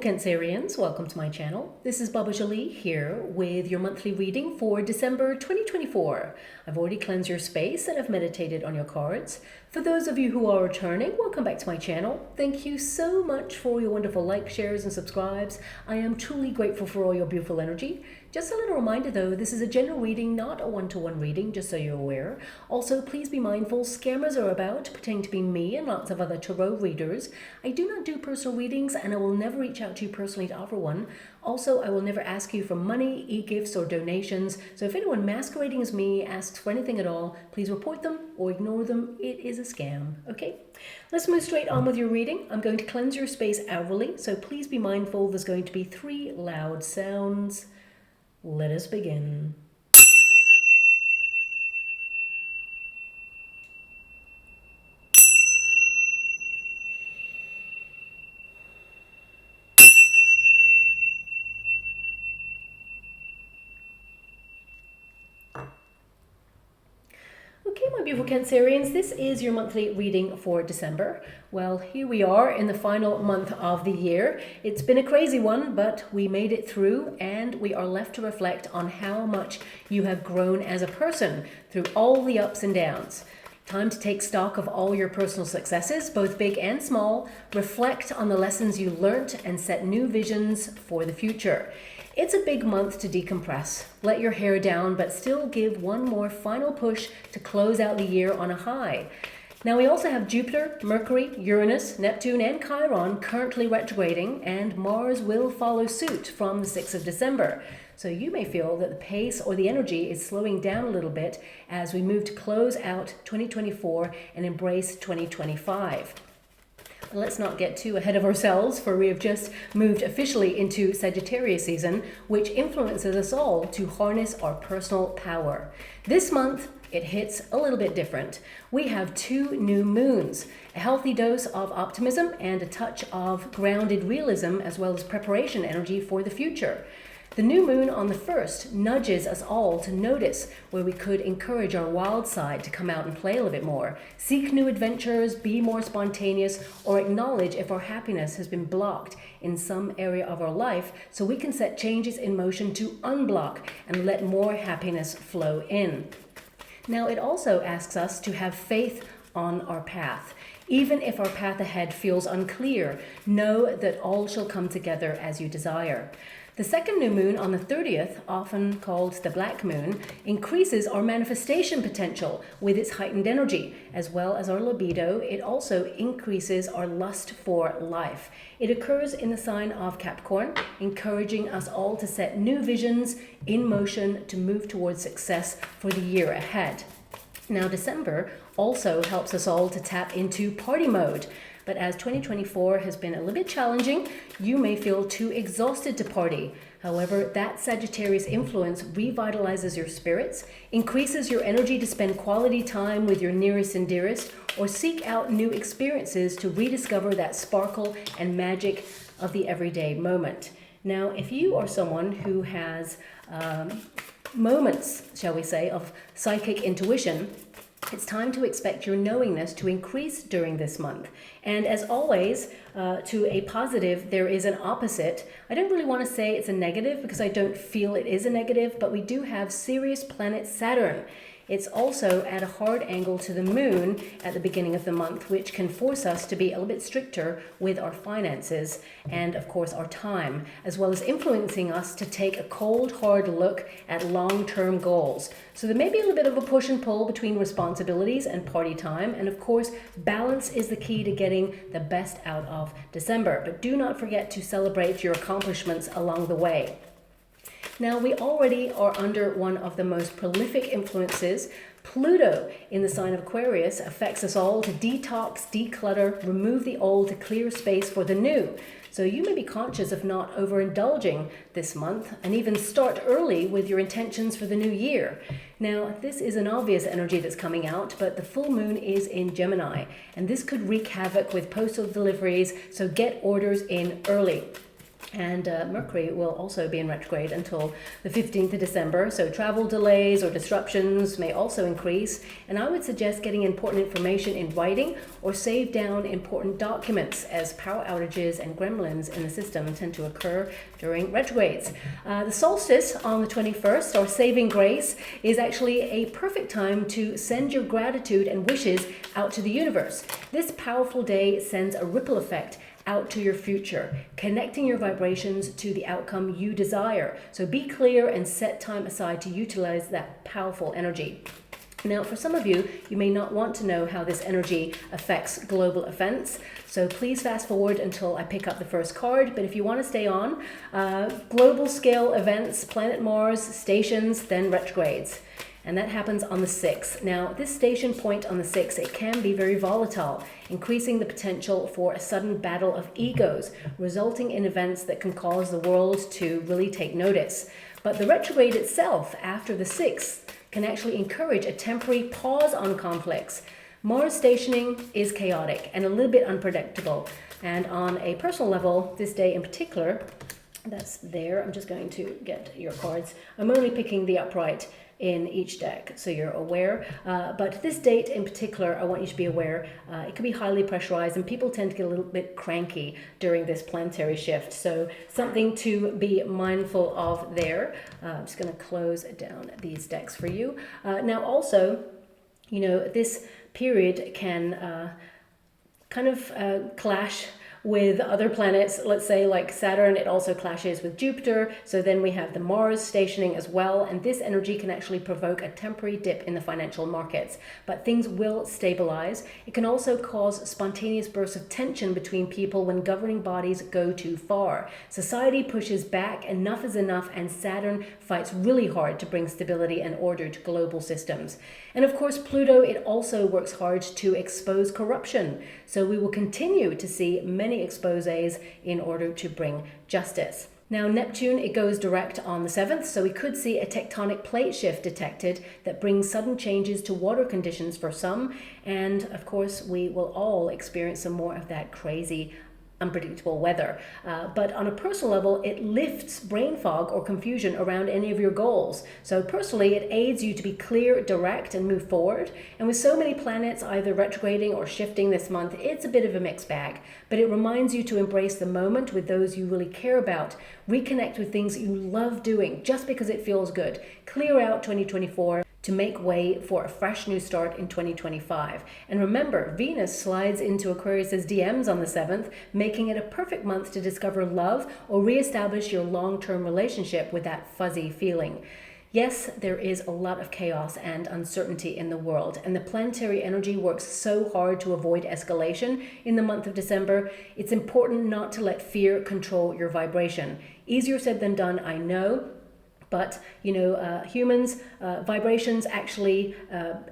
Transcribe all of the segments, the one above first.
Cancerians, welcome to my channel. This is Baba Jolie here with your monthly reading for December 2024. I've already cleansed your space and I've meditated on your cards. For those of you who are returning, welcome back to my channel. Thank you so much for your wonderful likes, shares and subscribes. I am truly grateful for all your beautiful energy. Just a little reminder though, this is a general reading, not a one-to-one reading, just so you're aware. Also, please be mindful, scammers are about, pretending to be me and lots of other tarot readers. I do not do personal readings and I will never reach out to you personally to offer one. Also, I will never ask you for money, e-gifts or donations. So if anyone masquerading as me asks for anything at all, please report them or ignore them. It is a scam, okay? Let's move straight on with your reading. I'm going to cleanse your space hourly, so please be mindful there's going to be 3 loud sounds. Let us begin. Okay, my beautiful Cancerians, this is your monthly reading for December. Well, here we are in the final month of the year. It's been a crazy one, but we made it through and we are left to reflect on how much you have grown as a person through all the ups and downs. Time to take stock of all your personal successes, both big and small, reflect on the lessons you learnt and set new visions for the future. It's a big month to decompress, let your hair down, but still give one more final push to close out the year on a high. Now we also have Jupiter, Mercury, Uranus, Neptune and Chiron currently retrograding, and Mars will follow suit from the 6th of December. So you may feel that the pace or the energy is slowing down a little bit as we move to close out 2024 and embrace 2025. Let's not get too ahead of ourselves, for we have just moved officially into Sagittarius season, which influences us all to harness our personal power. This month, it hits a little bit different. We have 2 new moons, a healthy dose of optimism and a touch of grounded realism, as well as preparation energy for the future. The new moon on the 1st nudges us all to notice where we could encourage our wild side to come out and play a little bit more, seek new adventures, be more spontaneous, or acknowledge if our happiness has been blocked in some area of our life, so we can set changes in motion to unblock and let more happiness flow in. Now, it also asks us to have faith on our path. Even if our path ahead feels unclear, know that all shall come together as you desire. The second new moon on the 30th, often called the black moon, increases our manifestation potential with its heightened energy, as well as our libido. It also increases our lust for life. It occurs in the sign of Capricorn, encouraging us all to set new visions in motion to move towards success for the year ahead. Now, December also helps us all to tap into party mode. But as 2024 has been a little bit challenging, you may feel too exhausted to party. However, that Sagittarius influence revitalizes your spirits, increases your energy to spend quality time with your nearest and dearest, or seek out new experiences to rediscover that sparkle and magic of the everyday moment. Now, if you are someone who has moments, shall we say, of psychic intuition, it's time to expect your knowingness to increase during this month. And as always, to a positive, there is an opposite. I don't really want to say it's a negative because I don't feel it is a negative, but we do have Sirius planet Saturn. It's also at a hard angle to the moon at the beginning of the month, which can force us to be a little bit stricter with our finances and, of course, our time, as well as influencing us to take a cold, hard look at long-term goals. So there may be a little bit of a push and pull between responsibilities and party time. And, of course, balance is the key to getting the best out of December. But do not forget to celebrate your accomplishments along the way. Now, we already are under one of the most prolific influences. Pluto in the sign of Aquarius affects us all to detox, declutter, remove the old to clear space for the new. So you may be conscious of not overindulging this month and even start early with your intentions for the new year. Now, this is an obvious energy that's coming out, but the full moon is in Gemini, and this could wreak havoc with postal deliveries, so get orders in early. And Mercury will also be in retrograde until the 15th of December. So travel delays or disruptions may also increase. And I would suggest getting important information in writing or save down important documents, as power outages and gremlins in the system tend to occur during retrogrades. The solstice on the 21st, or saving grace, is actually a perfect time to send your gratitude and wishes out to the universe. This powerful day sends a ripple effect out to your future, connecting your vibrations to the outcome you desire. So be clear and set time aside to utilize that powerful energy. Now, for some of you, you may not want to know how this energy affects global events, so please fast forward until I pick up the first card. But if you want to stay on, global scale events, planet Mars, stations, then retrogrades. And that happens on the 6th. Now, this station point on the 6th, it can be very volatile, increasing the potential for a sudden battle of egos, resulting in events that can cause the world to really take notice. But the retrograde itself, after the 6th, can actually encourage a temporary pause on conflicts. Mars stationing is chaotic and a little bit unpredictable. And on a personal level, this day in particular, that's there. I'm just going to get your cards. I'm only picking the upright in each deck, so you're aware. But this date in particular, I want you to be aware, it can be highly pressurized and people tend to get a little bit cranky during this planetary shift. So something to be mindful of there. I'm just going to close down these decks for you. Now also, you know, this period can kind of clash with other planets. Let's say like Saturn, it also clashes with Jupiter. So then we have the Mars stationing as well. And this energy can actually provoke a temporary dip in the financial markets, but things will stabilize. It can also cause spontaneous bursts of tension between people when governing bodies go too far. Society pushes back, enough is enough, and Saturn fights really hard to bring stability and order to global systems. And of course, Pluto, it also works hard to expose corruption. So we will continue to see many exposés in order to bring justice. Now, Neptune, it goes direct on the 7th, so we could see a tectonic plate shift detected that brings sudden changes to water conditions for some. And of course, we will all experience some more of that crazy unpredictable weather. But on a personal level, it lifts brain fog or confusion around any of your goals. So personally, it aids you to be clear, direct, and move forward. And with so many planets either retrograding or shifting this month, it's a bit of a mixed bag. But it reminds you to embrace the moment with those you really care about. Reconnect with things you love doing just because it feels good. Clear out 2024. To make way for a fresh new start in 2025. And remember, Venus slides into Aquarius's DMs on the 7th, making it a perfect month to discover love or reestablish your long-term relationship with that fuzzy feeling. Yes, there is a lot of chaos and uncertainty in the world, and the planetary energy works so hard to avoid escalation in the month of December. It's important not to let fear control your vibration. Easier said than done, I know. But, you know, humans, vibrations actually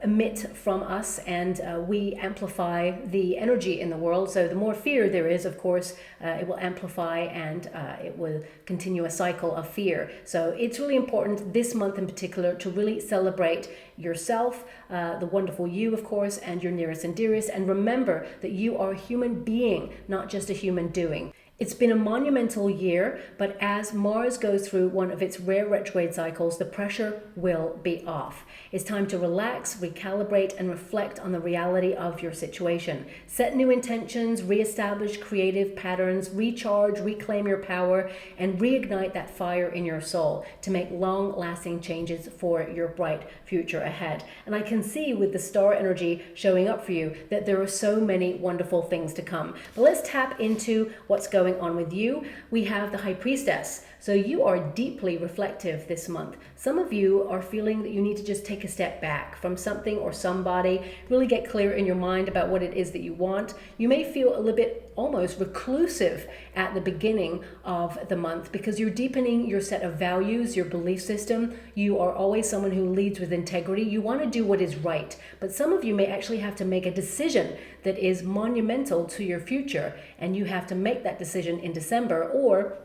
emit from us, and we amplify the energy in the world. So the more fear there is, of course, it will amplify and it will continue a cycle of fear. So it's really important this month in particular to really celebrate yourself, the wonderful you, of course, and your nearest and dearest. And remember that you are a human being, not just a human doing. It's been a monumental year, but as Mars goes through one of its rare retrograde cycles, the pressure will be off. It's time to relax, recalibrate, and reflect on the reality of your situation. Set new intentions, reestablish creative patterns, recharge, reclaim your power, and reignite that fire in your soul to make long-lasting changes for your bright future ahead. And I can see with the star energy showing up for you that there are so many wonderful things to come. But let's tap into what's going on with you. We have the High Priestess. So you are deeply reflective this month. Some of you are feeling that you need to just take a step back from something or somebody, really get clear in your mind about what it is that you want. You may feel a little bit almost reclusive at the beginning of the month because you're deepening your set of values, your belief system. You are always someone who leads with integrity. You want to do what is right, but some of you may actually have to make a decision that is monumental to your future, and you have to make that decision in December, or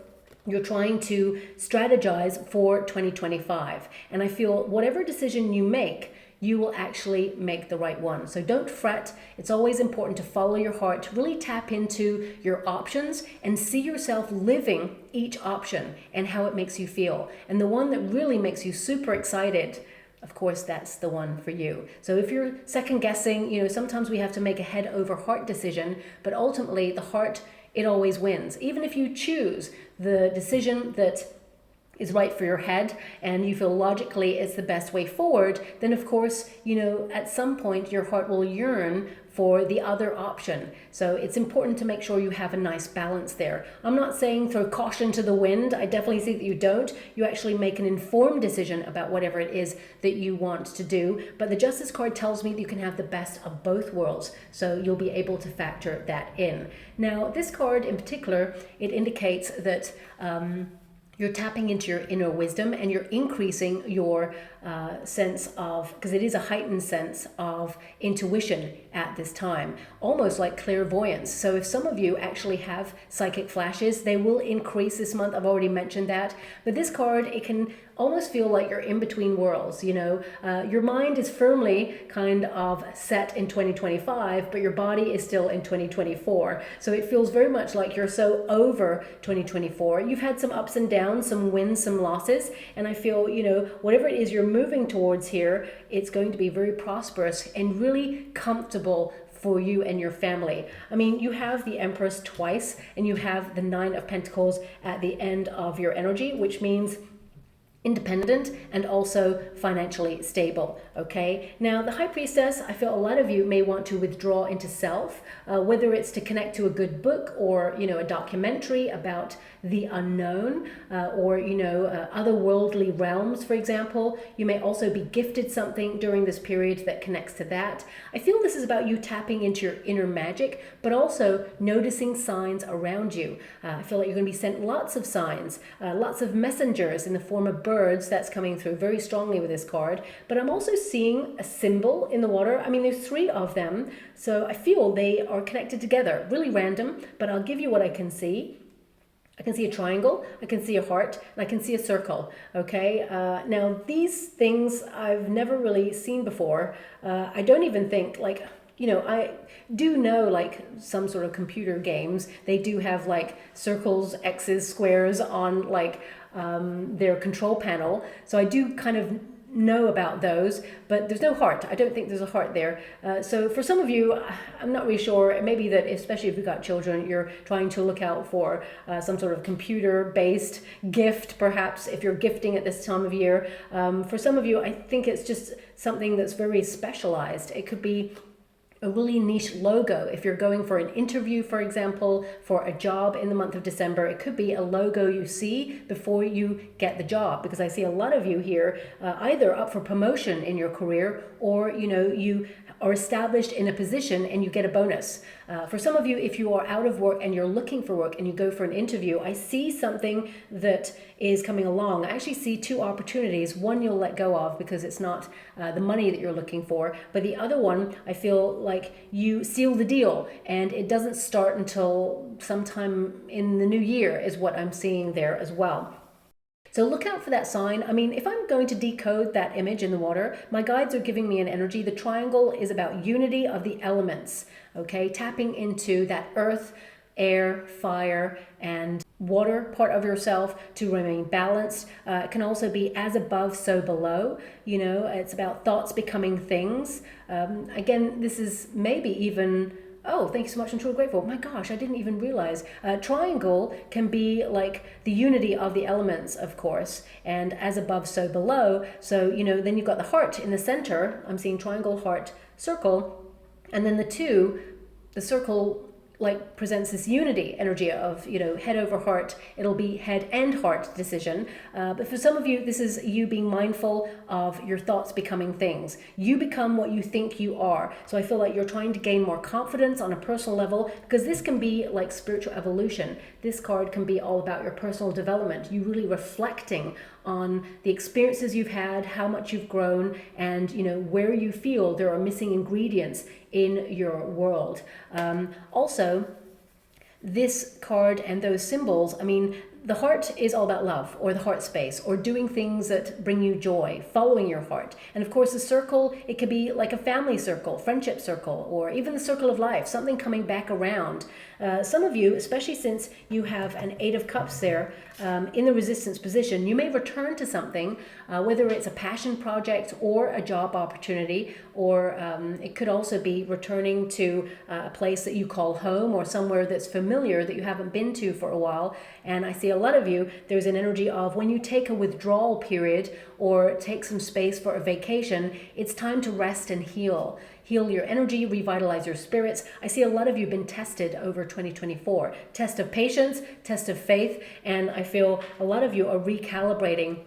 you're trying to strategize for 2025. And I feel whatever decision you make, you will actually make the right one. So don't fret. It's always important to follow your heart, really tap into your options and see yourself living each option and how it makes you feel. And the one that really makes you super excited, of course, that's the one for you. So if you're second guessing, sometimes we have to make a head over heart decision, but ultimately the heart, it always wins. Even if you choose the decision that is right for your head and you feel logically it's the best way forward, then of course, at some point your heart will yearn for the other option. So it's important to make sure you have a nice balance there. I'm not saying throw caution to the wind. I definitely see that you don't. You actually make an informed decision about whatever it is that you want to do. But the Justice card tells me that you can have the best of both worlds. So you'll be able to factor that in. Now, this card in particular, it indicates that you're tapping into your inner wisdom and you're increasing your sense of, because it is a heightened sense of intuition at this time, almost like clairvoyance. So if some of you actually have psychic flashes, they will increase this month. I've already mentioned that. But this card, it can almost feel like you're in between worlds, your mind is firmly kind of set in 2025, but your body is still in 2024. So it feels very much like you're so over 2024. You've had some ups and downs, some wins, some losses, and I feel, whatever it is you're moving towards here, it's going to be very prosperous and really comfortable for you and your family. I mean, you have the Empress twice, and you have the Nine of Pentacles at the end of your energy, which means independent and also financially stable. Okay, now the High Priestess, I feel a lot of you may want to withdraw into self, whether it's to connect to a good book or a documentary about the unknown, or otherworldly realms, for example. You may also be gifted something during this period that connects to that. I feel this is about you tapping into your inner magic, but also noticing signs around you. I feel like you're going to be sent lots of signs, lots of messengers in the form of birds. That's coming through very strongly with this card. But I'm also seeing a symbol in the water. I mean, there's 3 of them, so I feel they are connected together. Really random, but I'll give you what I can see. I can see a triangle, I can see a heart, and I can see a circle, okay? Now, these things I've never really seen before. I don't even think, I do know, some sort of computer games, they do have, circles, X's, squares on, their control panel. So I do kind of know about those, but there's no heart. I don't think there's a heart there. So for some of you, I'm not really sure. It may be that, especially if you've got children, you're trying to look out for some sort of computer-based gift, perhaps, if you're gifting at this time of year. For some of you, I think it's just something that's very specialized. It could be a really niche logo. If you're going for an interview, for example, for a job in the month of December, it could be a logo you see before you get the job, because I see a lot of you here either up for promotion in your career, or you are established in a position and you get a bonus. For some of you, if you are out of work and you're looking for work and you go for an interview, I see something that is coming along. I actually see 2 opportunities. One you'll let go of because it's not the money that you're looking for, but the other one, I feel like you seal the deal and it doesn't start until sometime in the new year is what I'm seeing there as well. So look out for that sign. I mean, if I'm going to decode that image in the water, my guides are giving me an energy. The triangle is about unity of the elements, okay? Tapping into that earth, air, fire, and water part of yourself to remain balanced. It can also be as above, so below. It's about thoughts becoming things. Again, this is maybe even... Oh, thank you so much. I'm truly grateful. My gosh, I didn't even realize. Triangle can be like the unity of the elements, of course, and as above, so below. So, then you've got the heart in the center. I'm seeing triangle, heart, circle. And then the circle presents this unity energy of, head over heart. It'll be head and heart decision. But for some of you, this is you being mindful of your thoughts becoming things. You become what you think you are. So I feel like you're trying to gain more confidence on a personal level, because this can be like spiritual evolution. This card can be all about your personal development. You really reflecting on the experiences you've had, how much you've grown, and where you feel there are missing ingredients in your world. Also, this card and those symbols, I mean, the heart is all about love, or the heart space, or doing things that bring you joy, following your heart. And of course, the circle, it could be like a family circle, friendship circle, or even the circle of life, something coming back around. Some of you, especially since you have an Eight of Cups there in the resistance position, you may return to something, whether it's a passion project or a job opportunity, or it could also be returning to a place that you call home, or somewhere that's familiar that you haven't been to for a while. And I see a lot of you, there's an energy of when you take a withdrawal period or take some space for a vacation, it's time to rest and heal. Heal your energy, revitalize your spirits. I see a lot of you have been tested over 2024. Test of patience, test of faith, and I feel a lot of you are recalibrating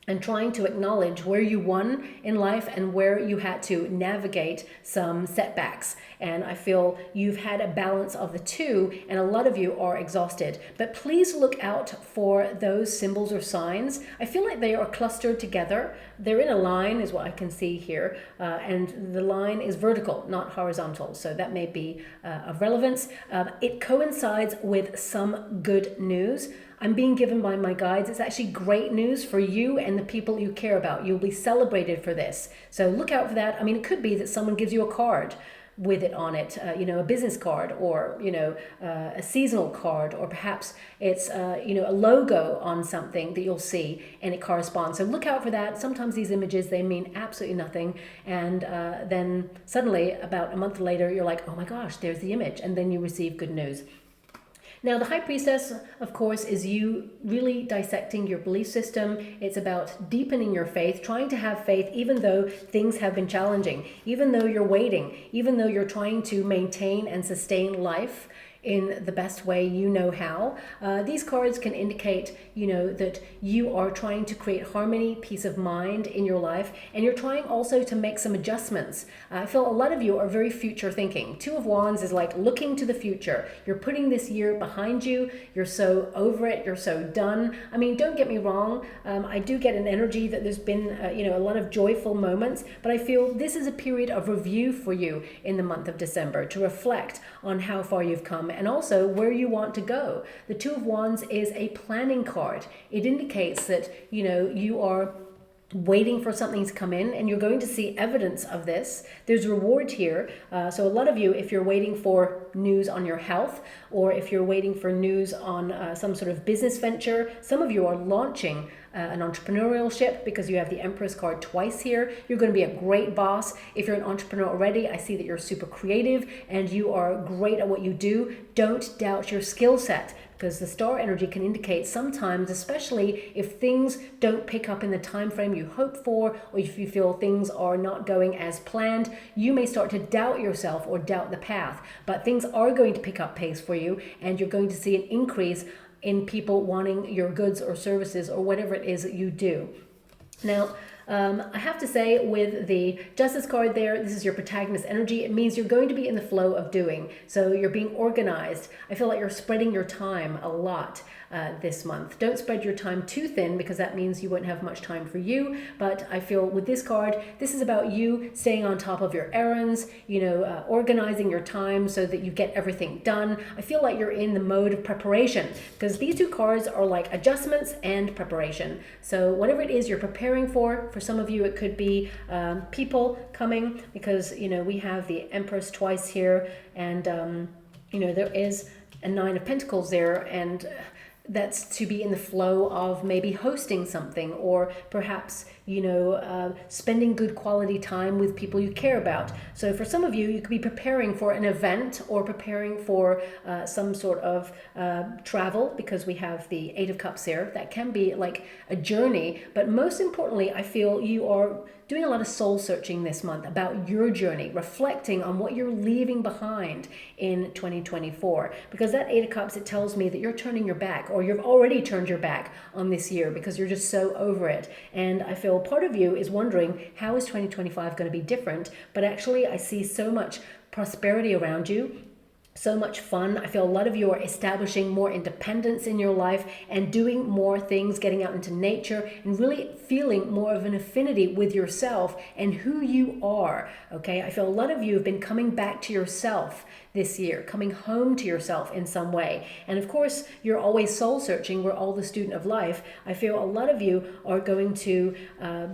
and trying to acknowledge where you won in life and where you had to navigate some setbacks. And I feel you've had a balance of the two, and a lot of you are exhausted. But please look out for those symbols or signs. I feel like they are clustered together. They're in a line is what I can see here. And the line is vertical, not horizontal. So that may be of relevance. It coincides with some good news. I'm being given by my guides. It's actually great news for you and the people you care about. You'll be celebrated for this. So look out for that. I mean, it could be that someone gives you a card with it on it, a business card, or, a seasonal card, or perhaps it's, a logo on something that you'll see and it corresponds. So look out for that. Sometimes these images, they mean absolutely nothing. And then suddenly about a month later, you're like, oh my gosh, there's the image. And then you receive good news. Now, the High Priestess, of course, is you really dissecting your belief system. It's about deepening your faith, trying to have faith even though things have been challenging, even though you're waiting, even though you're trying to maintain and sustain life in the best way you know how. These cards can indicate, that you are trying to create harmony, peace of mind in your life, and you're trying also to make some adjustments. I feel a lot of you are very future thinking. Two of Wands is like looking to the future. You're putting this year behind you. You're so over it. You're so done. I mean, don't get me wrong. I do get an energy that there's been, a lot of joyful moments, but I feel this is a period of review for you in the month of December to reflect on how far you've come and also where you want to go. The Two of Wands is a planning card. It indicates that, you are waiting for something to come in, and you're going to see evidence of this. There's reward here. So a lot of you, if you're waiting for news on your health, or if you're waiting for news on some sort of business venture, some of you are launching an entrepreneurship because you have the Empress card twice here. You're going to be a great boss. If you're an entrepreneur already, I see that you're super creative and you are great at what you do. Don't doubt your skill set, because the star energy can indicate sometimes, especially if things don't pick up in the time frame you hope for, or if you feel things are not going as planned, you may start to doubt yourself or doubt the path. But things are going to pick up pace for you, and you're going to see an increase in people wanting your goods or services or whatever it is that you do. Now, I have to say, with the Justice card there, this is your protagonist energy. It means you're going to be in the flow of doing. So you're being organized. I feel like you're spreading your time a lot this month. Don't spread your time too thin, because that means you won't have much time for you. But I feel with this card, this is about you staying on top of your errands, organizing your time so that you get everything done. I feel like you're in the mode of preparation, because these two cards are like adjustments and preparation. So whatever it is you're preparing for some of you, it could be people coming, because, we have the Empress twice here, and, there is a Nine of Pentacles there, and that's to be in the flow of maybe hosting something, or perhaps, spending good quality time with people you care about. So for some of you, you could be preparing for an event, or preparing for some sort of travel, because we have the Eight of Cups here. That can be like a journey, but most importantly, I feel you are doing a lot of soul searching this month about your journey, reflecting on what you're leaving behind in 2024. Because that Eight of Cups, it tells me that you're turning your back, or you've already turned your back on this year because you're just so over it. And I feel part of you is wondering, how is 2025 going to be different? But actually, I see so much prosperity around you. so much fun. I feel a lot of you are establishing more independence in your life and doing more things, getting out into nature and really feeling more of an affinity with yourself and who you are. Okay, I feel a lot of you have been coming back to yourself this year, coming home to yourself in some way. And of course, you're always soul searching. We're all the student of life. I feel a lot of you are going to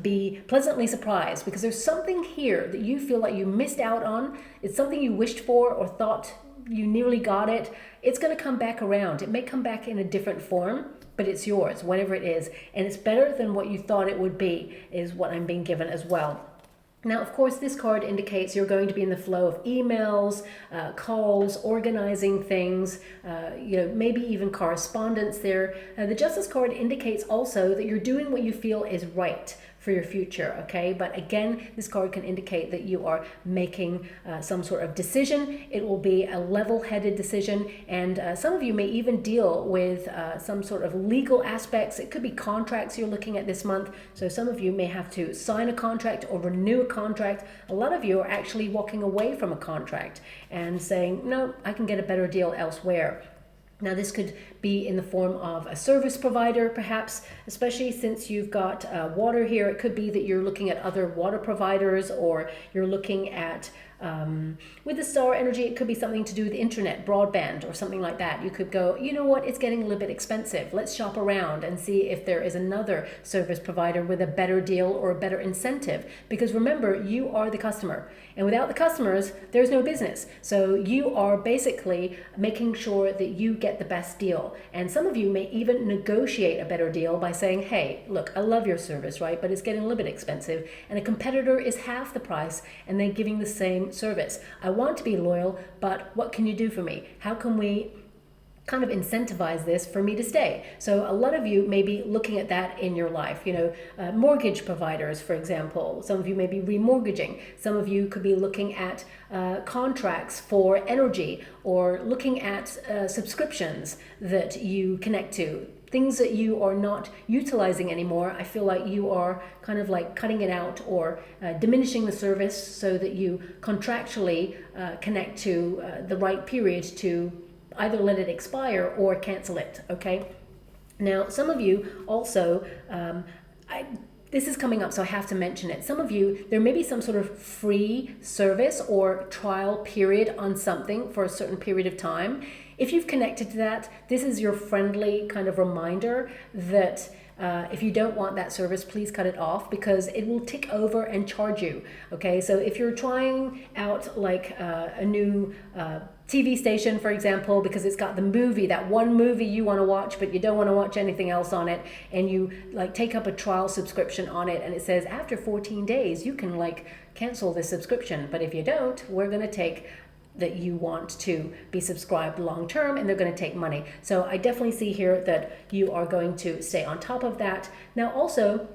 be pleasantly surprised because there's something here that you feel like you missed out on. It's something you wished for or thought you nearly got it. It's going to come back around. It may come back in a different form, but it's yours, whatever it is. And it's better than what you thought it would be, is what I'm being given as well. Now, of course, this card indicates you're going to be in the flow of emails, calls, organizing things, maybe even correspondence there. The Justice card indicates also that you're doing what you feel is right for your future, okay? But again, this card can indicate that you are making some sort of decision. It will be a level-headed decision, and some of you may even deal with some sort of legal aspects. It could be contracts you're looking at this month, so some of you may have to sign a contract or renew a contract. A lot of you are actually walking away from a contract and saying, no, I can get a better deal elsewhere. Now, this could be in the form of a service provider, perhaps, especially since you've got water here. It could be that you're looking at other water providers, or you're looking at, with the star energy, it could be something to do with internet, broadband, or something like that. You could go, you know what, it's getting a little bit expensive. Let's shop around and see if there is another service provider with a better deal or a better incentive. Because remember, you are the customer. And without the customers, there's no business. So you are basically making sure that you get the best deal. And some of you may even negotiate a better deal by saying, hey, look, I love your service, right? But it's getting a little bit expensive. And a competitor is half the price and they're giving the same service. I want to be loyal, but what can you do for me? How can we kind of incentivize this for me to stay? So a lot of you may be looking at that in your life, mortgage providers, for example. Some of you may be remortgaging. Some of you could be looking at contracts for energy, or looking at subscriptions that you connect to. Things that you are not utilizing anymore. I feel like you are kind of like cutting it out, or diminishing the service so that you contractually connect to the right period to either let it expire or cancel it, okay? Now, some of you also, this is coming up, so I have to mention it. Some of you, there may be some sort of free service or trial period on something for a certain period of time. If you've connected to that, this is your friendly kind of reminder that if you don't want that service, please cut it off, because it will tick over and charge you, okay? So if you're trying out like a new TV station, for example, because it's got the movie, that one movie you want to watch, but you don't want to watch anything else on it, and you like take up a trial subscription on it, and it says after 14 days, you can like cancel this subscription. But if you don't, we're going to take that you want to be subscribed long term, and they're going to take money. So I definitely see here that you are going to stay on top of that. Now also,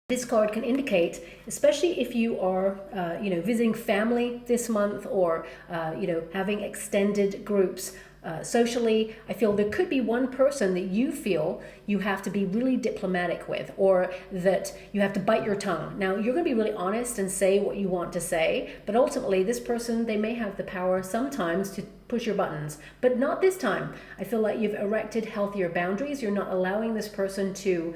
this card can indicate, especially if you are, visiting family this month, or, having extended groups socially, I feel there could be one person that you feel you have to be really diplomatic with, or that you have to bite your tongue. Now, you're going to be really honest and say what you want to say, but ultimately this person, they may have the power sometimes to push your buttons, but not this time. I feel like you've erected healthier boundaries. You're not allowing this person to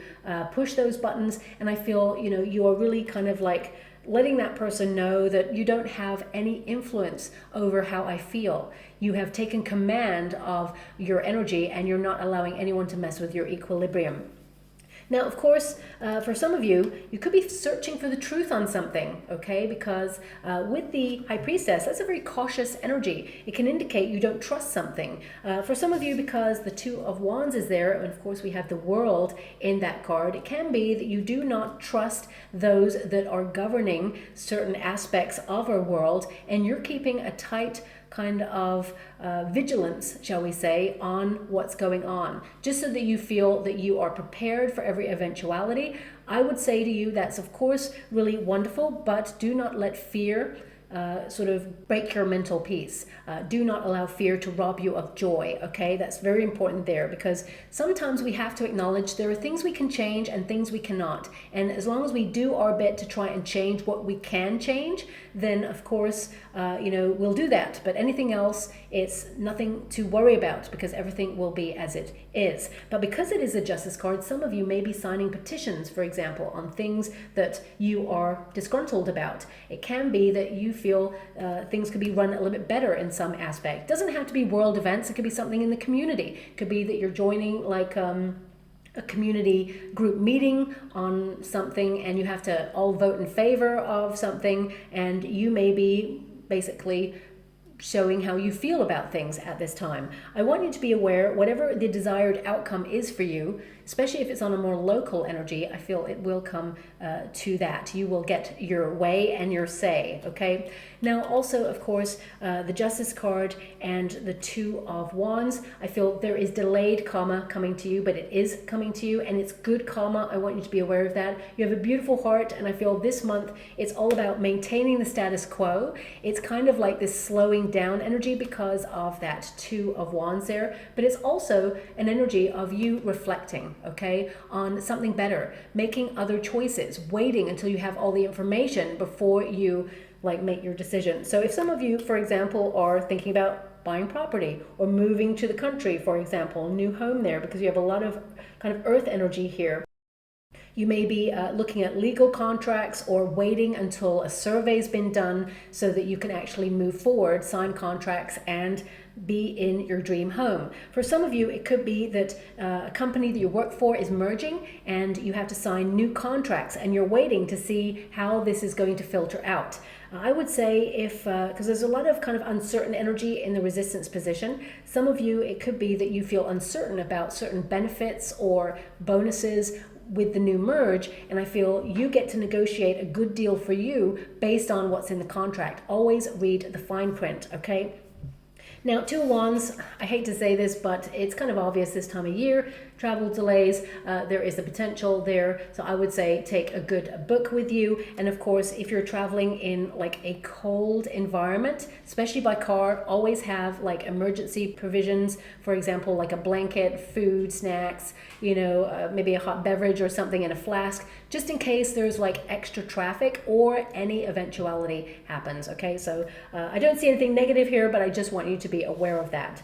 push those buttons, and I feel, you are really kind of like letting that person know that you don't have any influence over how I feel. You have taken command of your energy, and you're not allowing anyone to mess with your equilibrium. Now, of course, for some of you, you could be searching for the truth on something, okay? Because with the High Priestess, that's a very cautious energy. It can indicate you don't trust something. For some of you, because the Two of Wands is there, and of course we have the World in that card, it can be that you do not trust those that are governing certain aspects of our world, and you're keeping a tight kind of vigilance, shall we say, on what's going on, just so that you feel that you are prepared for every eventuality. I would say to you, that's of course really wonderful, but do not let fear sort of break your mental peace. Do not allow fear to rob you of joy, okay? That's very important there, because sometimes we have to acknowledge there are things we can change and things we cannot. And as long as we do our bit to try and change what we can change, then of course, we'll do that. But anything else, it's nothing to worry about, because everything will be as it is. But because it is a Justice card, some of you may be signing petitions, for example, on things that you are disgruntled about. It can be that you feel things could be run a little bit better in some aspect. It doesn't have to be world events. It could be something in the community. It could be that you're joining like a community group meeting on something, and you have to all vote in favor of something, and you may be basically showing how you feel about things at this time. I want you to be aware, whatever the desired outcome is for you, especially if it's on a more local energy, I feel it will come to that. You will get your way and your say, okay? Now, also, of course, the Justice card and the Two of Wands, I feel there is delayed karma coming to you, but it is coming to you, and it's good karma. I want you to be aware of that. You have a beautiful heart, and I feel this month it's all about maintaining the status quo. It's kind of like this slowing down energy because of that Two of Wands there, but it's also an energy of you reflecting, okay, on something better, making other choices, waiting until you have all the information before you make your decision. So if some of you, for example, are thinking about buying property or moving to the country, for example, new home there, because you have a lot of kind of earth energy here. You may be looking at legal contracts or waiting until a survey's been done so that you can actually move forward, sign contracts, and be in your dream home. For some of you, it could be that a company that you work for is merging and you have to sign new contracts, and you're waiting to see how this is going to filter out. I would say if, because there's a lot of kind of uncertain energy in the resistance position, some of you, it could be that you feel uncertain about certain benefits or bonuses with the new merge, and I feel you get to negotiate a good deal for you based on what's in the contract. Always read the fine print, okay? Now, Two of Wands, I hate to say this, but it's kind of obvious this time of year. Travel delays, there is the potential there. So I would say take a good book with you. And of course, if you're traveling in like a cold environment, especially by car, always have like emergency provisions. For example, like a blanket, food, snacks, maybe a hot beverage or something in a flask, just in case there's like extra traffic or any eventuality happens, okay? So I don't see anything negative here, but I just want you to be aware of that.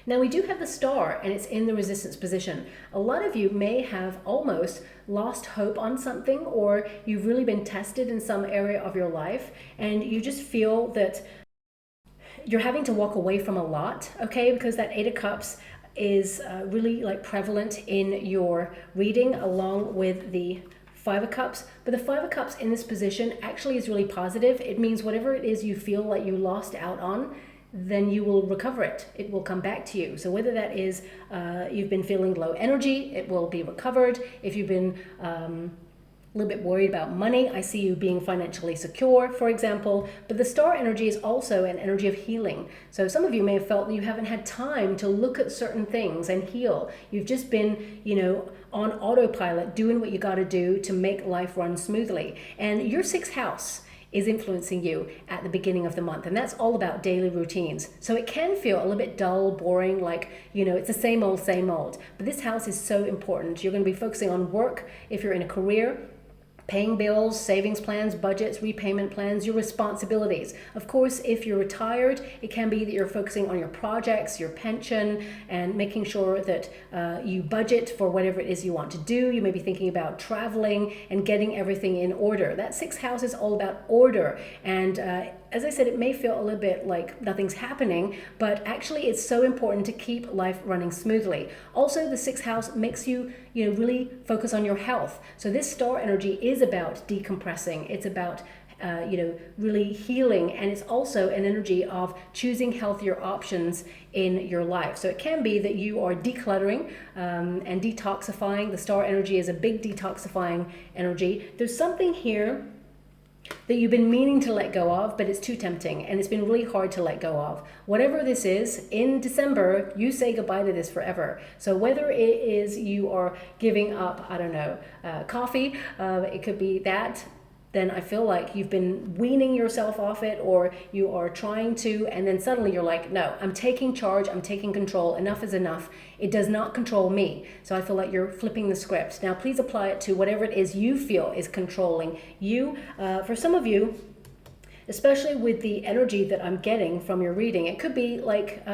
Now we do have the Star, and it's in the resistance position. A lot of you may have almost lost hope on something, or you've really been tested in some area of your life, and you just feel that you're having to walk away from a lot, okay? Because that Eight of Cups is really like prevalent in your reading, along with the Five of Cups. But the Five of Cups in this position actually is really positive. It means whatever it is you feel like you lost out on, then you will recover it. It will come back to you. So whether that is you've been feeling low energy, it will be recovered. If you've been a little bit worried about money, I see you being financially secure, for example. But the Star energy is also an energy of healing. So some of you may have felt that you haven't had time to look at certain things and heal. You've just been, on autopilot, doing what you got to do to make life run smoothly. And your sixth house is influencing you at the beginning of the month, and that's all about daily routines. So it can feel a little bit dull, boring, like it's the same old, but this house is so important. You're going to be focusing on work if you're in a career, paying bills, savings plans, budgets, repayment plans, your responsibilities. Of course, if you're retired, it can be that you're focusing on your projects, your pension, and making sure that you budget for whatever it is you want to do. You may be thinking about traveling and getting everything in order. That sixth house is all about order. And as I said, it may feel a little bit like nothing's happening, but actually it's so important to keep life running smoothly. Also, the sixth house makes you, really focus on your health. So this Star energy is about decompressing. It's about really healing, and it's also an energy of choosing healthier options in your life. So it can be that you are decluttering and detoxifying. The Star energy is a big detoxifying energy. There's something here that you've been meaning to let go of, but it's too tempting and it's been really hard to let go of. Whatever this is, in December, you say goodbye to this forever. So whether it is you are giving up, I don't know, coffee, it could be that. then I feel like you've been weaning yourself off it, or you are trying to, and then suddenly you're like, no, I'm taking charge, I'm taking control, enough is enough. It does not control me. So I feel like you're flipping the script. Now, please apply it to whatever it is you feel is controlling you. For some of you, especially with the energy that I'm getting from your reading, it could be like,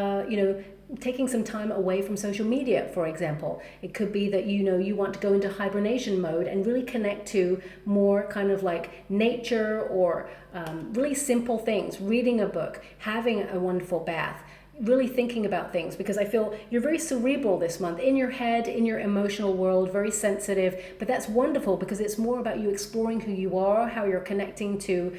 taking some time away from social media, for example. It could be that you want to go into hibernation mode and really connect to more kind of like nature, or really simple things, reading a book, having a wonderful bath, really thinking about things, because I feel you're very cerebral this month, in your head, in your emotional world, very sensitive. But that's wonderful, because it's more about you exploring who you are, how you're connecting to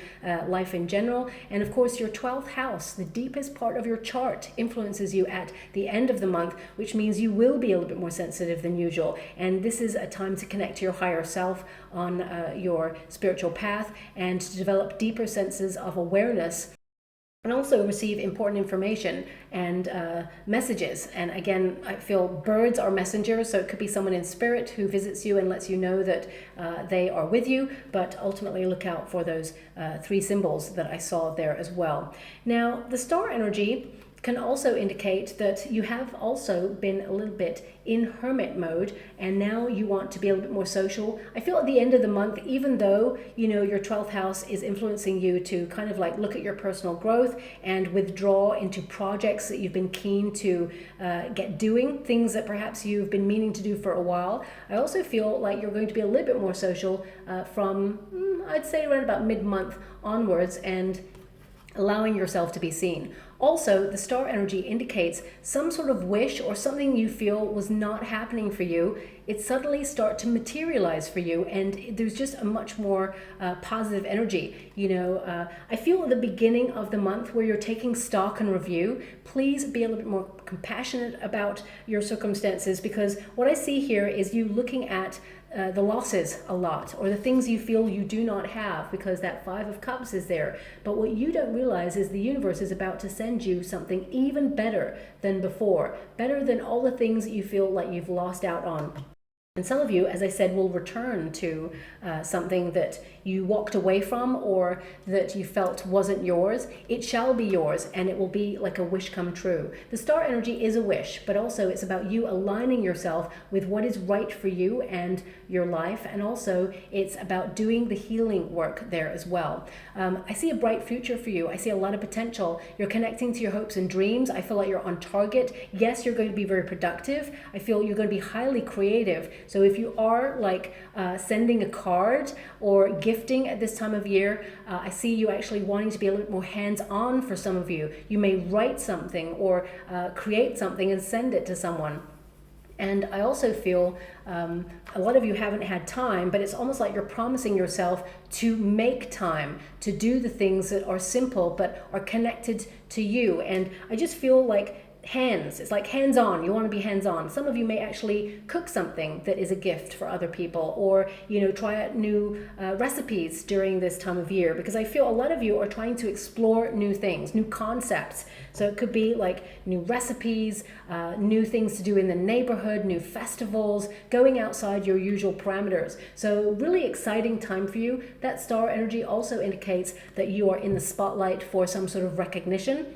life in general. And of course, your 12th house, the deepest part of your chart, influences you at the end of the month, which means you will be a little bit more sensitive than usual. And this is a time to connect to your higher self on your spiritual path, and to develop deeper senses of awareness, and also receive important information and messages. And again, I feel birds are messengers, so it could be someone in spirit who visits you and lets you know that they are with you, but ultimately look out for those 3 symbols that I saw there as well. Now, the star energy can also indicate that you have also been a little bit in hermit mode, and now you want to be a little bit more social. I feel at the end of the month, even though your 12th house is influencing you to kind of like look at your personal growth and withdraw into projects that you've been keen to get doing, things that perhaps you've been meaning to do for a while, I also feel like you're going to be a little bit more social from I'd say around about mid-month onwards, and allowing yourself to be seen. Also, the star energy indicates some sort of wish or something you feel was not happening for you. It suddenly start to materialize for you, and there's just a much more positive energy. I feel at the beginning of the month where you're taking stock and review, please be a little bit more compassionate about your circumstances, because what I see here is you looking at the losses a lot, or the things you feel you do not have, because that 5 of Cups is there. But what you don't realize is the universe is about to send you something even better than before, better than all the things that you feel like you've lost out on. And some of you, as I said, will return to something that you walked away from, or that you felt wasn't yours. It shall be yours, and it will be like a wish come true. The star energy is a wish, but also it's about you aligning yourself with what is right for you and your life. And also it's about doing the healing work there as well. I see a bright future for you. I see a lot of potential. You're connecting to your hopes and dreams. I feel like you're on target. Yes, you're going to be very productive. I feel you're going to be highly creative. So if you are like sending a card or gifting at this time of year, I see you actually wanting to be a little bit more hands-on for some of you. You may write something or create something and send it to someone. And I also feel a lot of you haven't had time, but it's almost like you're promising yourself to make time to do the things that are simple but are connected to you. And I just feel like it's like hands-on. You want to be hands-on. Some of you may actually cook something that is a gift for other people, or try out new recipes during this time of year, because I feel a lot of you are trying to explore new things, new concepts. So it could be like new recipes, new things to do in the neighborhood, new festivals, going outside your usual parameters. So really exciting time for you. That star energy also indicates that you are in the spotlight for some sort of recognition.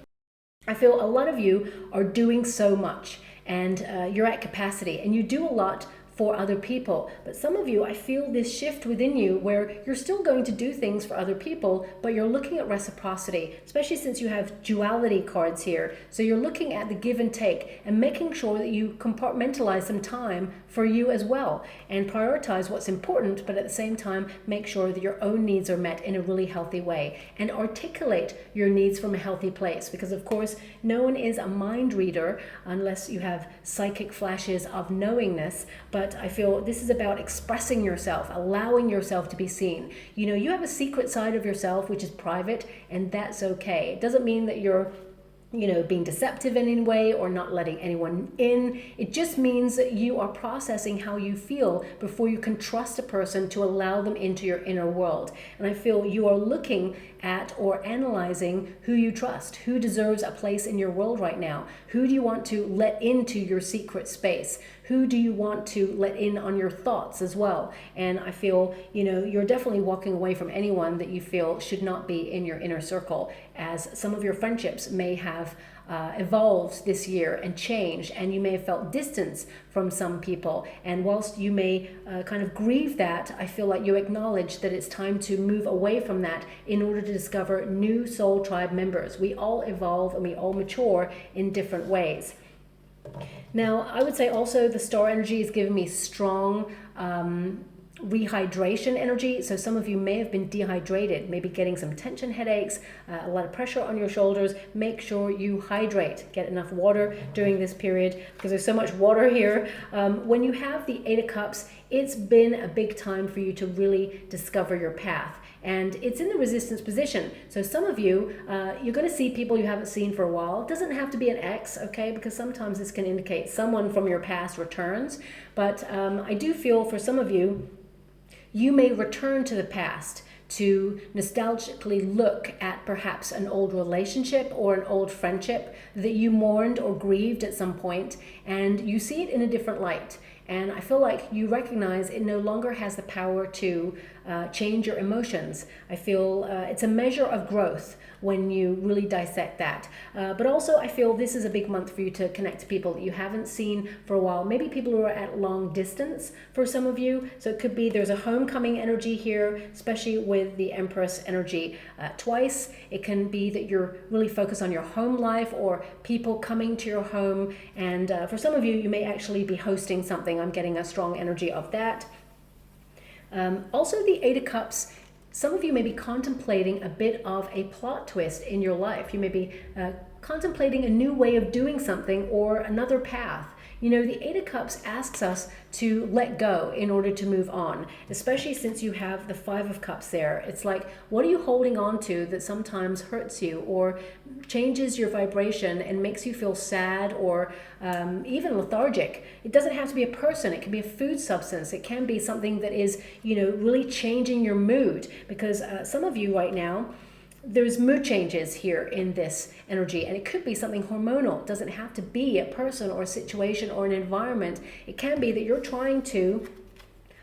I feel a lot of you are doing so much, and you're at capacity, and you do a lot for other people. But some of you, I feel this shift within you where you're still going to do things for other people, but you're looking at reciprocity, especially since you have duality cards here. So you're looking at the give and take and making sure that you compartmentalize some time for you as well, and prioritize what's important, but at the same time make sure that your own needs are met in a really healthy way, and articulate your needs from a healthy place, because of course no one is a mind reader unless you have psychic flashes of knowingness. But I feel this is about expressing yourself, allowing yourself to be seen. You have a secret side of yourself which is private, and that's okay. It doesn't mean that you're being deceptive in any way or not letting anyone in. It just means that you are processing how you feel before you can trust a person to allow them into your inner world. And I feel you are looking at or analyzing who you trust, who deserves a place in your world right now, who do you want to let into your secret space, Who do you want to let in on your thoughts as well? And I feel, you're definitely walking away from anyone that you feel should not be in your inner circle, as some of your friendships may have evolved this year and changed, and you may have felt distance from some people. And whilst you may kind of grieve that, I feel like you acknowledge that it's time to move away from that in order to discover new soul tribe members. We all evolve and we all mature in different ways. Now, I would say also the star energy is giving me strong rehydration energy. So some of you may have been dehydrated, maybe getting some tension headaches, a lot of pressure on your shoulders. Make sure you hydrate, get enough water during this period, because there's so much water here. When you have the Eight of Cups, it's been a big time for you to really discover your path. And it's in the resistance position. So some of you, you're going to see people you haven't seen for a while. It doesn't have to be an ex, okay? Because sometimes this can indicate someone from your past returns. But I do feel for some of you, you may return to the past to nostalgically look at perhaps an old relationship or an old friendship that you mourned or grieved at some point, and you see it in a different light. And I feel like you recognize it no longer has the power to change your emotions. I feel it's a measure of growth when you really dissect that. But also I feel this is a big month for you to connect to people that you haven't seen for a while. Maybe people who are at long distance for some of you. So it could be there's a homecoming energy here, especially with the Empress energy twice. It can be that you're really focused on your home life or people coming to your home. And for some of you, you may actually be hosting something. I'm getting a strong energy of that. Also the Eight of Cups, some of you may be contemplating a bit of a plot twist in your life. You may be contemplating a new way of doing something or another path. The Eight of Cups asks us to let go in order to move on, especially since you have the Five of Cups there. It's like, what are you holding on to that sometimes hurts you or changes your vibration and makes you feel sad or even lethargic? It doesn't have to be a person. It can be a food substance. It can be something that is, really changing your mood, because some of you right now, there's mood changes here in this energy, and it could be something hormonal. It doesn't have to be a person or a situation or an environment. It can be that you're trying to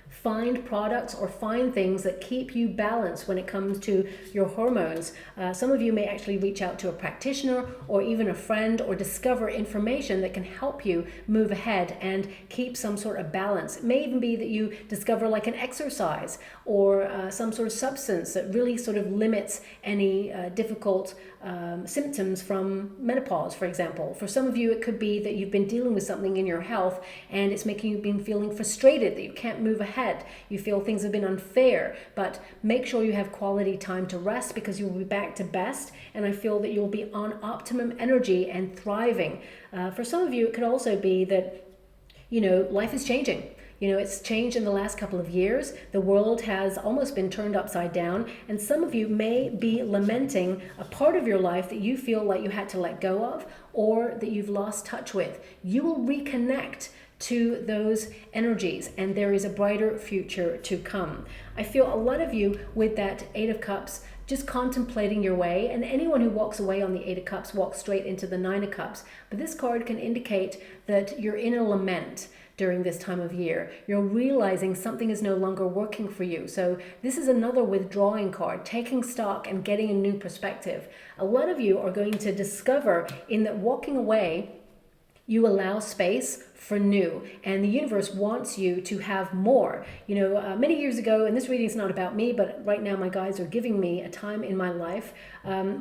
find products or find things that keep you balanced when it comes to your hormones. Some of you may actually reach out to a practitioner or even a friend or discover information that can help you move ahead and keep some sort of balance. It may even be that you discover like an exercise or some sort of substance that really sort of limits any difficult symptoms from menopause, for example. For some of you, it could be that you've been dealing with something in your health and it's making you been feeling frustrated that you can't move ahead. You feel things have been unfair, but make sure you have quality time to rest, because you'll be back to best, and I feel that you'll be on optimum energy and thriving. For some of you, it could also be that, life is changing. It's changed in the last couple of years. The world has almost been turned upside down, and some of you may be lamenting a part of your life that you feel like you had to let go of or that you've lost touch with. You will reconnect to those energies, and there is a brighter future to come. I feel a lot of you with that Eight of Cups just contemplating your way, and anyone who walks away on the Eight of Cups walks straight into the Nine of Cups. But this card can indicate that you're in a lament during this time of year. You're realizing something is no longer working for you. So this is another withdrawing card, taking stock and getting a new perspective. A lot of you are going to discover in that walking away, you allow space for new, and the universe wants you to have more. Many years ago, and this reading is not about me, but right now my guides are giving me a time in my life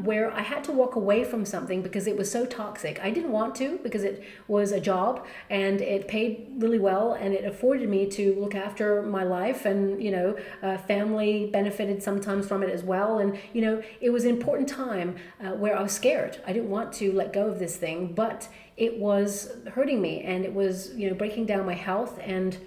where I had to walk away from something because it was so toxic. I didn't want to, because it was a job and it paid really well and it afforded me to look after my life, and family benefited sometimes from it as well. And it was an important time where I was scared. I didn't want to let go of this thing, but it was hurting me, and it was breaking down my health, and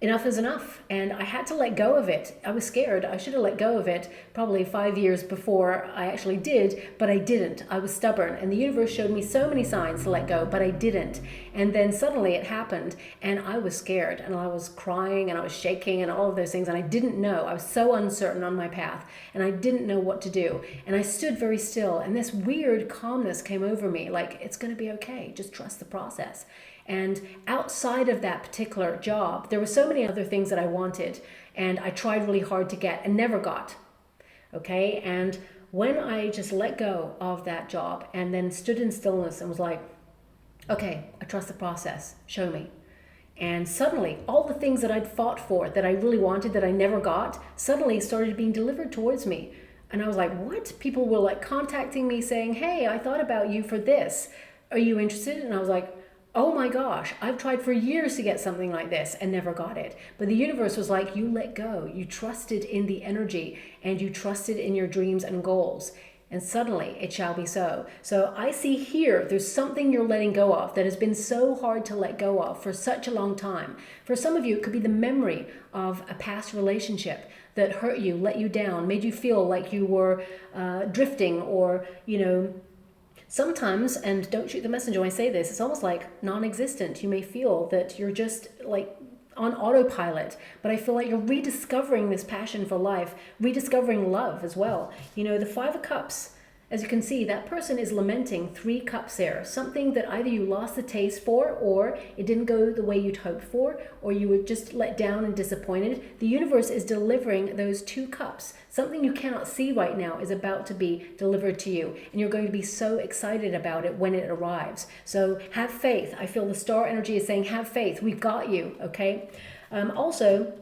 enough is enough, and I had to let go of it. I was scared. I should have let go of it probably 5 years before I actually did, but I didn't. I was stubborn, and the universe showed me so many signs to let go, but I didn't. And then suddenly it happened, and I was scared, and I was crying, and I was shaking, and all of those things, and I didn't know. I was so uncertain on my path, and I didn't know what to do. And I stood very still, and this weird calmness came over me, like, it's going to be okay. Just trust the process. And outside of that particular job, there were so many other things that I wanted and I tried really hard to get and never got. Okay, and when I just let go of that job and then stood in stillness and was like, okay, I trust the process, show me. And suddenly, all the things that I'd fought for, that I really wanted, that I never got, suddenly started being delivered towards me. And I was like, what? People were like contacting me saying, hey, I thought about you for this. Are you interested? And I was like, oh my gosh, I've tried for years to get something like this and never got it. But the universe was like, you let go. You trusted in the energy and you trusted in your dreams and goals. And suddenly it shall be so. So I see here, there's something you're letting go of that has been so hard to let go of for such a long time. For some of you, it could be the memory of a past relationship that hurt you, let you down, made you feel like you were drifting or, sometimes, and don't shoot the messenger when I say this, it's almost like non-existent. You may feel that you're just like on autopilot, but I feel like you're rediscovering this passion for life, rediscovering love as well. The Five of Cups, as you can see, that person is lamenting 3 cups there, something that either you lost the taste for, or it didn't go the way you'd hoped for, or you were just let down and disappointed. The universe is delivering those 2 cups. Something you cannot see right now is about to be delivered to you, and you're going to be so excited about it when it arrives. So have faith. I feel the star energy is saying, have faith. We've got you, okay? Also,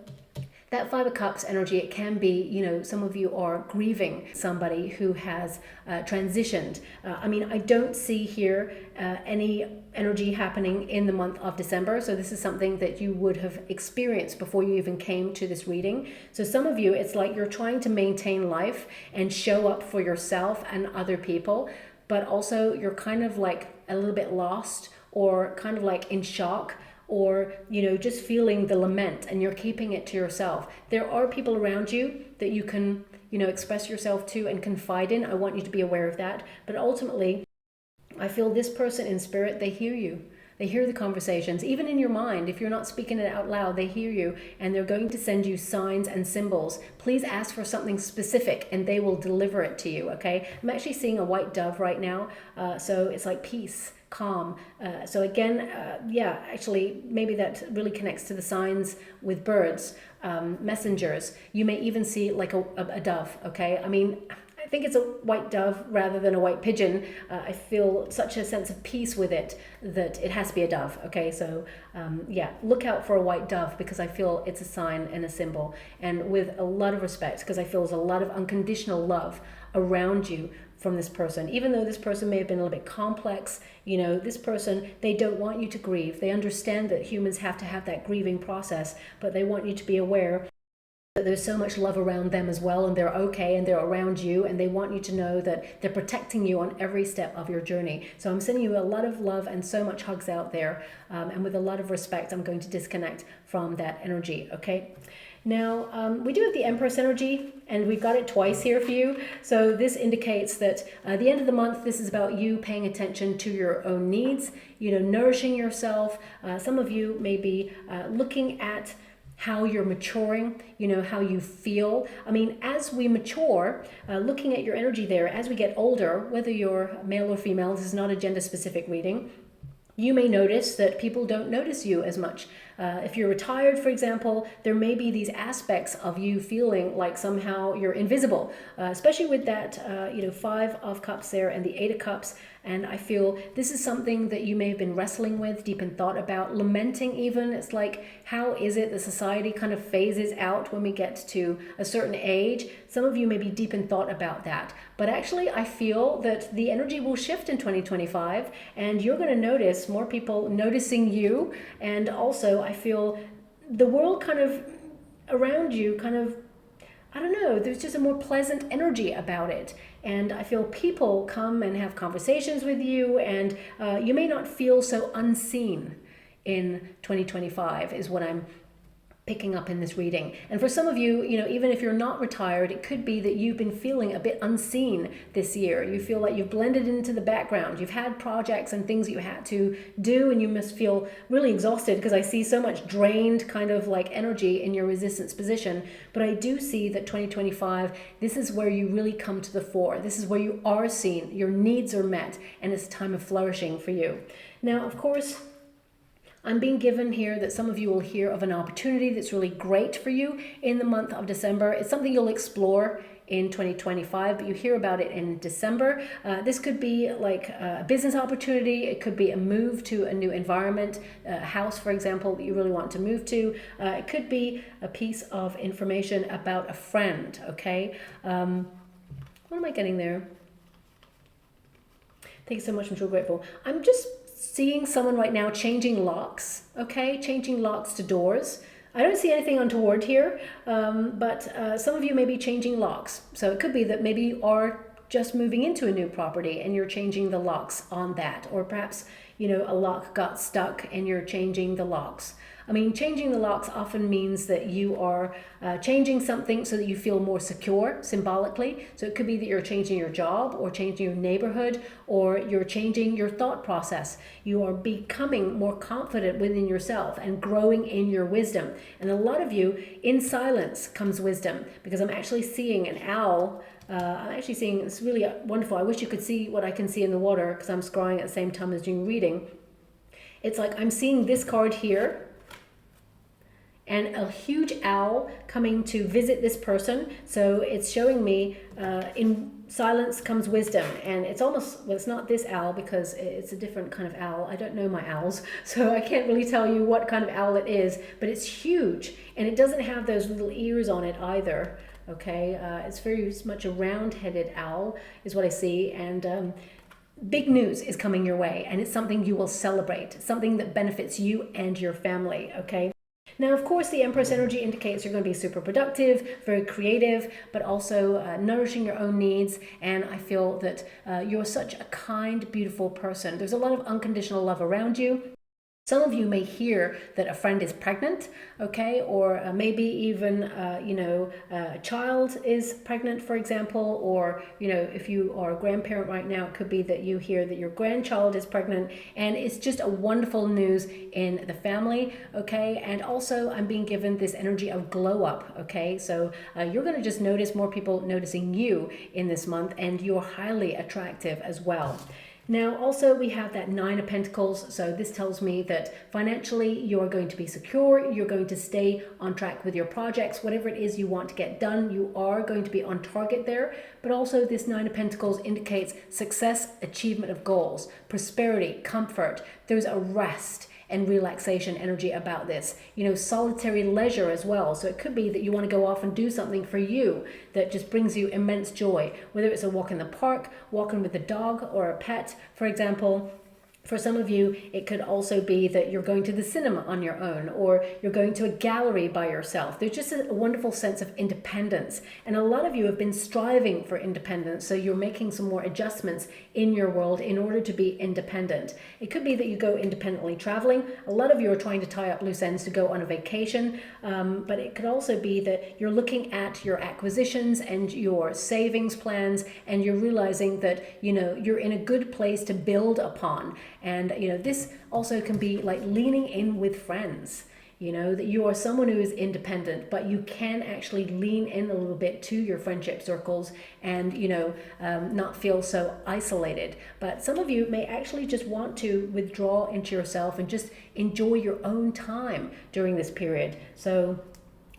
that Five of Cups energy, it can be, some of you are grieving somebody who has transitioned. I don't see here any energy happening in the month of December. So this is something that you would have experienced before you even came to this reading. So some of you, it's like you're trying to maintain life and show up for yourself and other people, but also you're kind of like a little bit lost or kind of like in shock, or just feeling the lament and you're keeping it to yourself. There are people around you that you can express yourself to and confide in. I want you to be aware of that. But ultimately, I feel this person in spirit, they hear you. They hear the conversations, even in your mind. If you're not speaking it out loud, they hear you, and they're going to send you signs and symbols. Please ask for something specific and they will deliver it to you, okay? I'm actually seeing a white dove right now. So it's like peace, calm. So again, actually, maybe that really connects to the signs with birds, messengers. You may even see like a dove, okay? I think it's a white dove rather than a white pigeon. I feel such a sense of peace with it that it has to be a dove, okay? So look out for a white dove because I feel it's a sign and a symbol. And with a lot of respect, because I feel there's a lot of unconditional love around you from this person. Even though this person may have been a little bit complex, this person, they don't want you to grieve. They understand that humans have to have that grieving process, but they want you to be aware that there's so much love around them as well, and they're okay, and they're around you, and they want you to know that they're protecting you on every step of your journey. So I'm sending you a lot of love and so much hugs out there, and with a lot of respect, I'm going to disconnect from that energy, okay? Now, we do have the Empress energy, and we've got it twice here for you. So this indicates that the end of the month, this is about you paying attention to your own needs, nourishing yourself. Some of you may be looking at how you're maturing, how you feel. As we mature, looking at your energy there, as we get older, whether you're male or female, this is not a gender-specific reading, you may notice that people don't notice you as much. If you're retired, for example, there may be these aspects of you feeling like somehow you're invisible, especially with that, Five of Cups there and the Eight of Cups. And I feel this is something that you may have been wrestling with, deep in thought about, lamenting even. It's like, how is it that society kind of phases out when we get to a certain age? Some of you may be deep in thought about that. But actually, I feel that the energy will shift in 2025, and you're going to notice more people noticing you. And also, I feel the world kind of around you kind of, I don't know, there's just a more pleasant energy about it. And I feel people come and have conversations with you, and you may not feel so unseen in 2025 is what I'm picking up in this reading. And for some of you, even if you're not retired, it could be that you've been feeling a bit unseen this year. You feel like you've blended into the background. You've had projects and things you had to do, and you must feel really exhausted because I see so much drained kind of like energy in your resistance position. But I do see that 2025, this is where you really come to the fore. This is where you are seen, your needs are met, and it's a time of flourishing for you. Now, of course, I'm being given here that some of you will hear of an opportunity that's really great for you in the month of December. It's something you'll explore in 2025, but you hear about it in December. This could be like a business opportunity. It could be a move to a new environment, a house, for example, that you really want to move to. It could be a piece of information about a friend, okay? What am I getting there? Thank you so much, I'm so grateful. I'm just seeing someone right now changing locks, okay? Changing locks to doors. I don't see anything untoward here, but some of you may be changing locks. So it could be that maybe you are just moving into a new property and you're changing the locks on that. Or perhaps, you know, a lock got stuck and you're changing the locks. I mean, changing the locks often means that you are changing something so that you feel more secure symbolically. So it could be that you're changing your job or changing your neighborhood, or you're changing your thought process. You are becoming more confident within yourself and growing in your wisdom. And a lot of you, in silence comes wisdom, because I'm actually seeing an owl. I'm actually seeing, it's really wonderful. I wish you could see what I can see in the water, because I'm scrying at the same time as doing reading. It's like I'm seeing this card here, and a huge owl coming to visit this person. So it's showing me in silence comes wisdom. And it's almost, well, it's not this owl because it's a different kind of owl. I don't know my owls, so I can't really tell you what kind of owl it is, but it's huge and it doesn't have those little ears on it either. Okay, it's very much a round-headed owl is what I see. And big news is coming your way, and it's something you will celebrate, something that benefits you and your family, okay? Now, of course, the Empress energy indicates you're going to be super productive, very creative, but also nourishing your own needs. And I feel that you're such a kind, beautiful person. There's a lot of unconditional love around you. Some of you may hear that a friend is pregnant, okay, or maybe even, a child is pregnant, for example, or, you know, if you are a grandparent right now, it could be that you hear that your grandchild is pregnant, and it's just a wonderful news in the family, okay. And also I'm being given this energy of glow up, okay, so you're going to just notice more people noticing you in this month, and you're highly attractive as well. Now, also we have that Nine of Pentacles. So this tells me that financially you're going to be secure. You're going to stay on track with your projects. Whatever it is you want to get done, you are going to be on target there. But also this Nine of Pentacles indicates success, achievement of goals, prosperity, comfort. There's a rest and relaxation energy about this, you know, solitary leisure as well. So it could be that you want to go off and do something for you that just brings you immense joy, whether it's a walk in the park, walking with a dog or a pet, for example. For some of you, it could also be that you're going to the cinema on your own, or you're going to a gallery by yourself. There's just a wonderful sense of independence. And a lot of you have been striving for independence, so you're making some more adjustments in your world in order to be independent. It could be that you go independently traveling. A lot of you are trying to tie up loose ends to go on a vacation, but it could also be that you're looking at your acquisitions and your savings plans, and you're realizing that, you know, you're in a good place to build upon. And, you know, this also can be like leaning in with friends, you know, that you are someone who is independent, but you can actually lean in a little bit to your friendship circles and, you know, not feel so isolated. But some of you may actually just want to withdraw into yourself and just enjoy your own time during this period. So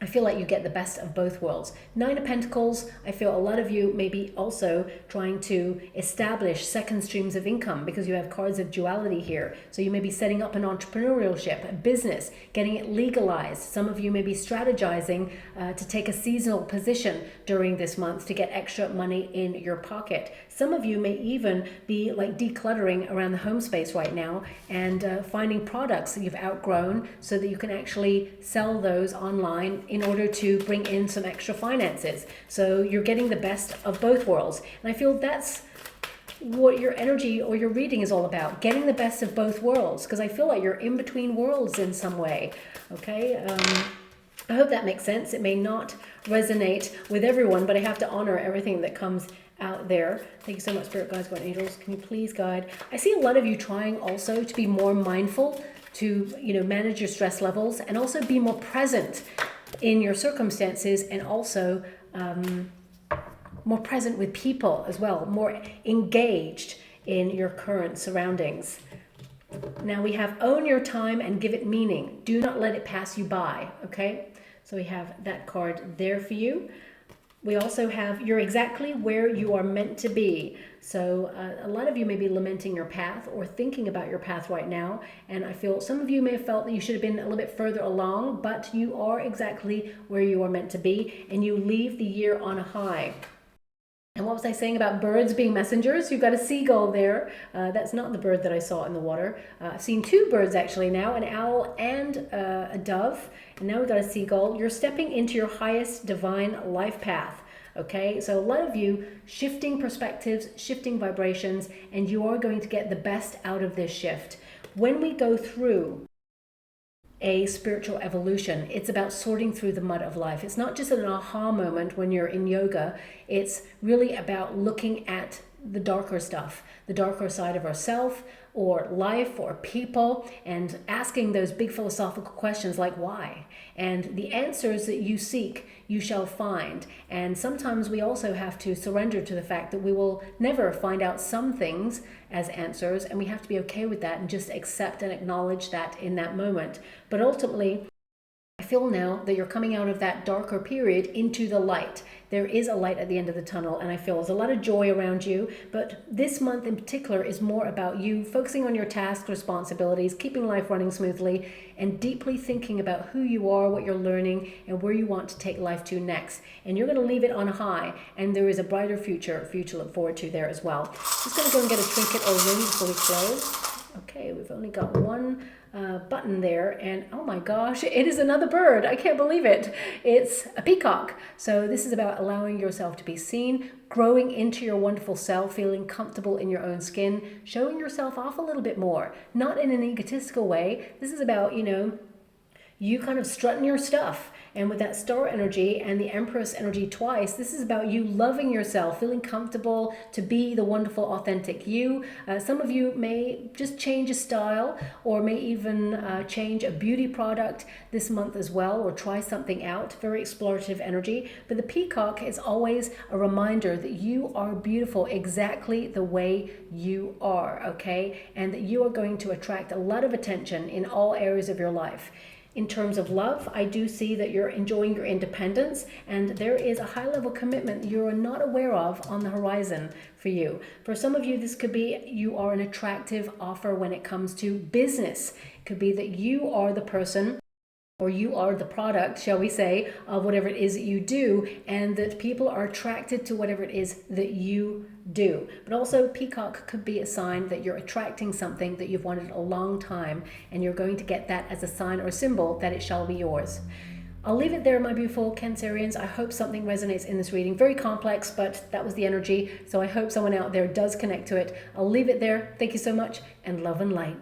I feel like you get the best of both worlds. Nine of Pentacles, I feel a lot of you may be also trying to establish second streams of income because you have cards of duality here. So you may be setting up an entrepreneurship, a business, getting it legalized. Some of you may be strategizing to take a seasonal position during this month to get extra money in your pocket. Some of you may even be like decluttering around the home space right now and finding products that you've outgrown so that you can actually sell those online in order to bring in some extra finances. So you're getting the best of both worlds. And I feel that's what your energy or your reading is all about, getting the best of both worlds, because I feel like you're in between worlds in some way, okay? I hope that makes sense. It may not resonate with everyone, but I have to honor everything that comes out there. Thank you so much, Spirit Guides, Guardian Angels. Can you please guide? I see a lot of you trying also to be more mindful, to, you know, manage your stress levels and also be more present in your circumstances, and also more present with people as well, more engaged in your current surroundings. Now we have own your time and give it meaning. Do not let it pass you by, okay? So we have that card there for you. We also have you're exactly where you are meant to be. So a lot of you may be lamenting your path or thinking about your path right now. And I feel some of you may have felt that you should have been a little bit further along, but you are exactly where you are meant to be. And you leave the year on a high. And what was I saying about birds being messengers? You've got a seagull there. That's not the bird that I saw in the water. I've seen two birds actually now, an owl and a dove. And now we've got a seagull. You're stepping into your highest divine life path. Okay, so a lot of you shifting perspectives, shifting vibrations, and you are going to get the best out of this shift. When we go through a spiritual evolution, it's about sorting through the mud of life. It's not just an aha moment when you're in yoga. It's really about looking at the darker stuff, the darker side of ourself or life or people, and asking those big philosophical questions like why? And the answers that you seek, you shall find. And sometimes we also have to surrender to the fact that we will never find out some things as answers, and we have to be okay with that and just accept and acknowledge that in that moment. But ultimately, I feel now that you're coming out of that darker period into the light. There is a light at the end of the tunnel, and I feel there's a lot of joy around you. But this month in particular is more about you focusing on your tasks, responsibilities, keeping life running smoothly, and deeply thinking about who you are, what you're learning, and where you want to take life to next. And you're going to leave it on a high, and there is a brighter future for you to look forward to there as well. Just going to go and get a trinket or ring before we close. Okay, we've only got one button there, and oh my gosh, it is another bird. I can't believe it. It's a peacock. So this is about allowing yourself to be seen, growing into your wonderful self, feeling comfortable in your own skin, showing yourself off a little bit more, not in an egotistical way. This is about, you kind of strutting your stuff. And with that star energy and the Empress energy twice, this is about you loving yourself, feeling comfortable to be the wonderful, authentic you. Some of you may just change a style or may even change a beauty product this month as well, or try something out. Very explorative energy. But the peacock is always a reminder that you are beautiful exactly the way you are, okay? And that you are going to attract a lot of attention in all areas of your life. In terms of love, I do see that you're enjoying your independence, and there is a high level commitment you're not aware of on the horizon for you. For some of you, this could be you are an attractive offer when it comes to business. It could be that you are the person, or you are the product, shall we say, of whatever it is that you do, and that people are attracted to whatever it is that you do. But also, peacock could be a sign that you're attracting something that you've wanted a long time, and you're going to get that as a sign or symbol that it shall be yours. I'll leave it there, my beautiful Cancerians. I hope something resonates in this reading. Very complex, but that was the energy, so I hope someone out there does connect to it. I'll leave it there. Thank you so much, and love and light.